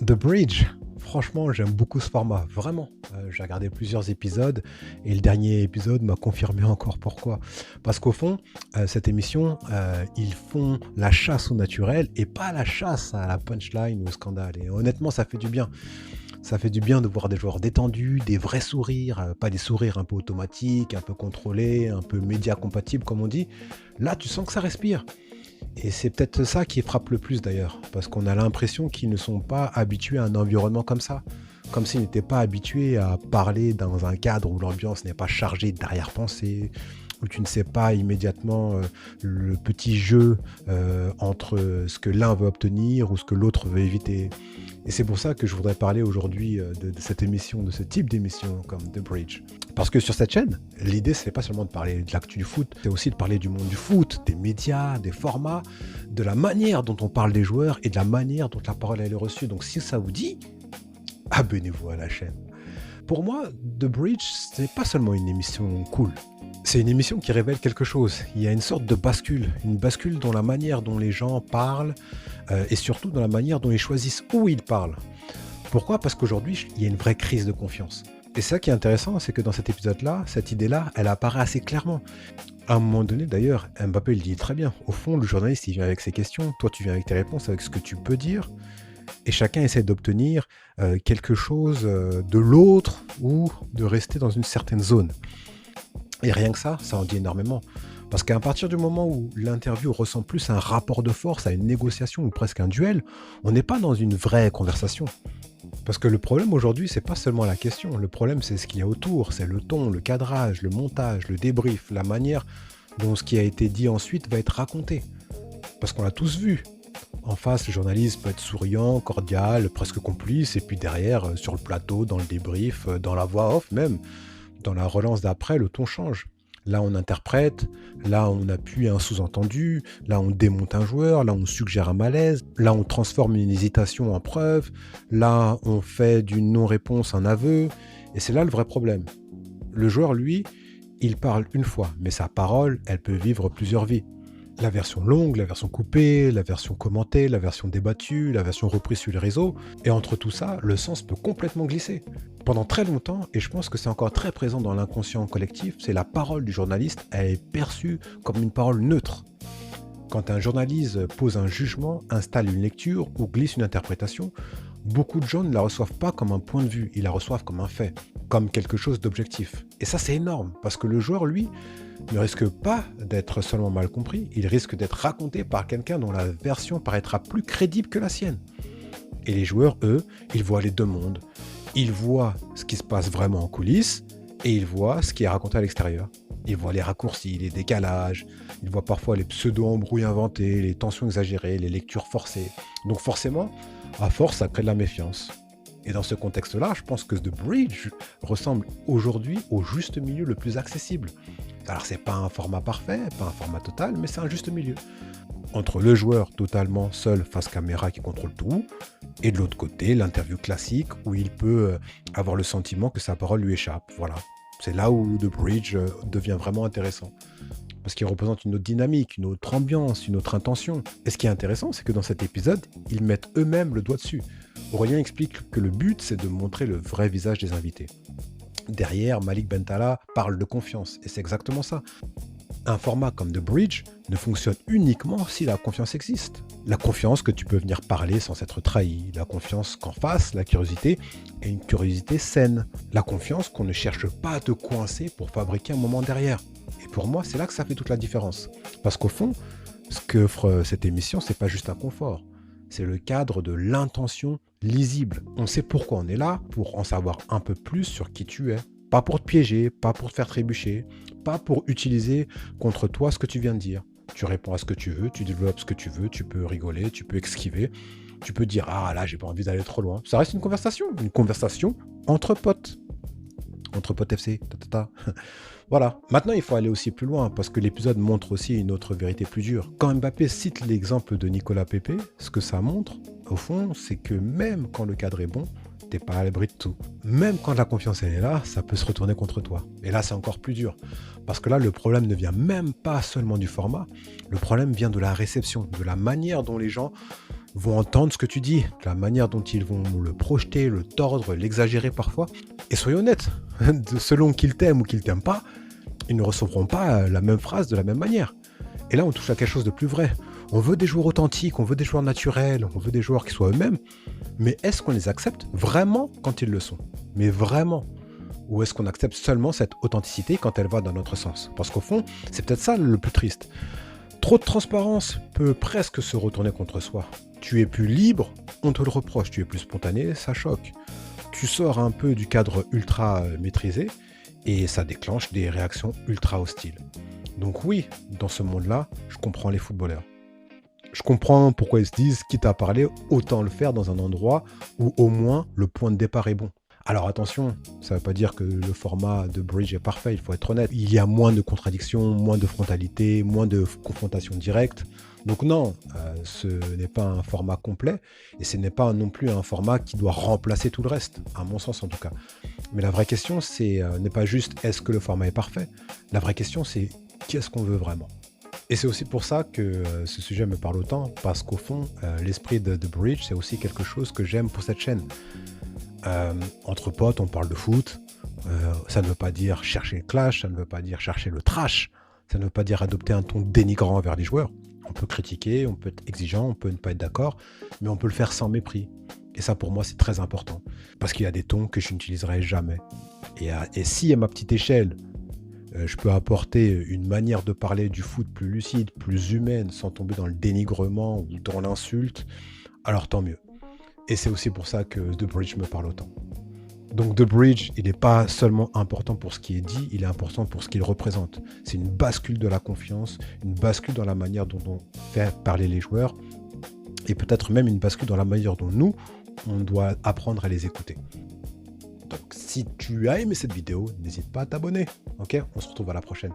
The Bridge, franchement, j'aime beaucoup ce format, vraiment. J'ai regardé plusieurs épisodes et le dernier épisode m'a confirmé encore pourquoi. Parce qu'au fond, cette émission, ils font la chasse au naturel et pas la chasse à la punchline ou au scandale. Et honnêtement, ça fait du bien. Ça fait du bien de voir des joueurs détendus, des vrais sourires, pas des sourires un peu automatiques, un peu contrôlés, un peu média compatibles comme on dit. Là, tu sens que ça respire. Et c'est peut-être ça qui frappe le plus d'ailleurs, parce qu'on a l'impression qu'ils ne sont pas habitués à un environnement comme ça. Comme s'ils n'étaient pas habitués à parler dans un cadre où l'ambiance n'est pas chargée d'arrière-pensée, où tu ne sais pas immédiatement le petit jeu entre ce que l'un veut obtenir ou ce que l'autre veut éviter. Et c'est pour ça que je voudrais parler aujourd'hui de cette émission, de ce type d'émission comme The Bridge. Parce que sur cette chaîne, l'idée, c'est pas seulement de parler de l'actu du foot, c'est aussi de parler du monde du foot, des médias, des formats, de la manière dont on parle des joueurs et de la manière dont la parole elle est reçue. Donc si ça vous dit, abonnez-vous à la chaîne. Pour moi, The Bridge, c'est pas seulement une émission cool. C'est une émission qui révèle quelque chose. Il y a une sorte de bascule, une bascule dans la manière dont les gens parlent et surtout dans la manière dont ils choisissent où ils parlent. Pourquoi? Parce qu'aujourd'hui, il y a une vraie crise de confiance. Et ça qui est intéressant, c'est que dans cet épisode-là, cette idée-là, elle apparaît assez clairement. À un moment donné, d'ailleurs, Mbappé le dit très bien. Au fond, le journaliste, il vient avec ses questions, toi, tu viens avec tes réponses, avec ce que tu peux dire, et chacun essaie d'obtenir quelque chose de l'autre ou de rester dans une certaine zone. Et rien que ça en dit énormément. Parce qu'à partir du moment où l'interview ressemble plus à un rapport de force, à une négociation ou presque un duel, on n'est pas dans une vraie conversation. Parce que le problème aujourd'hui, c'est pas seulement la question, le problème c'est ce qu'il y a autour, c'est le ton, le cadrage, le montage, le débrief, la manière dont ce qui a été dit ensuite va être raconté. Parce qu'on l'a tous vu. En face, le journaliste peut être souriant, cordial, presque complice, et puis derrière, sur le plateau, dans le débrief, dans la voix off même, dans la relance d'après, le ton change. Là, on interprète, là, on appuie un sous-entendu, là, on démonte un joueur, là, on suggère un malaise, là, on transforme une hésitation en preuve, là, on fait d'une non-réponse un aveu, et c'est là le vrai problème. Le joueur, lui, il parle une fois, mais sa parole, elle peut vivre plusieurs vies. La version longue, la version coupée, la version commentée, la version débattue, la version reprise sur les réseaux. Et entre tout ça, le sens peut complètement glisser. Pendant très longtemps, et je pense que c'est encore très présent dans l'inconscient collectif, c'est la parole du journaliste, elle est perçue comme une parole neutre. Quand un journaliste pose un jugement, installe une lecture ou glisse une interprétation, beaucoup de gens ne la reçoivent pas comme un point de vue, ils la reçoivent comme un fait, comme quelque chose d'objectif. Et ça, c'est énorme, parce que le joueur, lui, ne risque pas d'être seulement mal compris, il risque d'être raconté par quelqu'un dont la version paraîtra plus crédible que la sienne. Et les joueurs, eux, ils voient les deux mondes. Ils voient ce qui se passe vraiment en coulisses et ils voient ce qui est raconté à l'extérieur. Ils voient les raccourcis, les décalages, ils voient parfois les pseudo-embrouilles inventées, les tensions exagérées, les lectures forcées. Donc forcément, à force, ça crée de la méfiance. Et dans ce contexte-là, je pense que The Bridge ressemble aujourd'hui au juste milieu le plus accessible. Alors c'est pas un format parfait, pas un format total, mais c'est un juste milieu. Entre le joueur totalement seul face caméra qui contrôle tout, et de l'autre côté, l'interview classique où il peut avoir le sentiment que sa parole lui échappe. Voilà. C'est là où The Bridge devient vraiment intéressant. Parce qu'il représente une autre dynamique, une autre ambiance, une autre intention. Et ce qui est intéressant, c'est que dans cet épisode, ils mettent eux-mêmes le doigt dessus. Aurélien explique que le but, c'est de montrer le vrai visage des invités. Derrière, Malik Bentala parle de confiance, et c'est exactement ça. Un format comme The Bridge ne fonctionne uniquement si la confiance existe. La confiance que tu peux venir parler sans être trahi, la confiance qu'en face, la curiosité est une curiosité saine, la confiance qu'on ne cherche pas à te coincer pour fabriquer un moment derrière. Et pour moi, c'est là que ça fait toute la différence. Parce qu'au fond, ce qu'offre cette émission, c'est pas juste un confort, c'est le cadre de l'intention lisible. On sait pourquoi on est là, pour en savoir un peu plus sur qui tu es. Pas pour te piéger, pas pour te faire trébucher, pas pour utiliser contre toi ce que tu viens de dire. Tu réponds à ce que tu veux, tu développes ce que tu veux, tu peux rigoler, tu peux esquiver, tu peux dire «Ah là, j'ai pas envie d'aller trop loin». Ça reste une conversation entre potes FC, Voilà. Maintenant, il faut aller aussi plus loin, parce que l'épisode montre aussi une autre vérité plus dure. Quand Mbappé cite l'exemple de Nicolas Pepe, ce que ça montre, au fond, c'est que même quand le cadre est bon, t'es pas à l'abri de tout. Même quand la confiance elle est là, ça peut se retourner contre toi. Et là, c'est encore plus dur. Parce que là, le problème ne vient même pas seulement du format, le problème vient de la réception, de la manière dont les gens vont entendre ce que tu dis, la manière dont ils vont le projeter, le tordre, l'exagérer parfois. Et soyons honnêtes, selon qu'ils t'aiment ou qu'ils t'aiment pas, ils ne recevront pas la même phrase de la même manière. Et là, on touche à quelque chose de plus vrai. On veut des joueurs authentiques, on veut des joueurs naturels, on veut des joueurs qui soient eux-mêmes. Mais est-ce qu'on les accepte vraiment quand ils le sont? Mais vraiment? Ou est-ce qu'on accepte seulement cette authenticité quand elle va dans notre sens? Parce qu'au fond, c'est peut-être ça le plus triste. Trop de transparence peut presque se retourner contre soi. Tu es plus libre, on te le reproche. Tu es plus spontané, ça choque. Tu sors un peu du cadre ultra maîtrisé et ça déclenche des réactions ultra hostiles. Donc oui, dans ce monde-là, je comprends les footballeurs. Je comprends pourquoi ils se disent, quitte à parler, autant le faire dans un endroit où au moins le point de départ est bon. Alors attention, ça ne veut pas dire que le format de Bridge est parfait, il faut être honnête. Il y a moins de contradictions, moins de frontalité, moins de confrontation directe. Donc non, ce n'est pas un format complet et ce n'est pas non plus un format qui doit remplacer tout le reste, à mon sens en tout cas. Mais la vraie question, n'est pas juste est-ce que le format est parfait. La vraie question, c'est qu'est-ce qu'on veut vraiment. Et c'est aussi pour ça que ce sujet me parle autant, parce qu'au fond, l'esprit de Bridge, c'est aussi quelque chose que j'aime pour cette chaîne. Entre potes, on parle de foot. Ça ne veut pas dire chercher le clash, ça ne veut pas dire chercher le trash, ça ne veut pas dire adopter un ton dénigrant envers les joueurs. On peut critiquer, on peut être exigeant, on peut ne pas être d'accord, mais on peut le faire sans mépris. Et ça, pour moi, c'est très important. Parce qu'il y a des tons que je n'utiliserai jamais. Et si, à ma petite échelle, je peux apporter une manière de parler du foot plus lucide, plus humaine, sans tomber dans le dénigrement ou dans l'insulte, alors tant mieux. Et c'est aussi pour ça que The Bridge me parle autant. Donc The Bridge, il n'est pas seulement important pour ce qui est dit, il est important pour ce qu'il représente. C'est une bascule de la confiance, une bascule dans la manière dont on fait parler les joueurs, et peut-être même une bascule dans la manière dont nous, on doit apprendre à les écouter. Donc si tu as aimé cette vidéo, n'hésite pas à t'abonner. Ok, on se retrouve à la prochaine.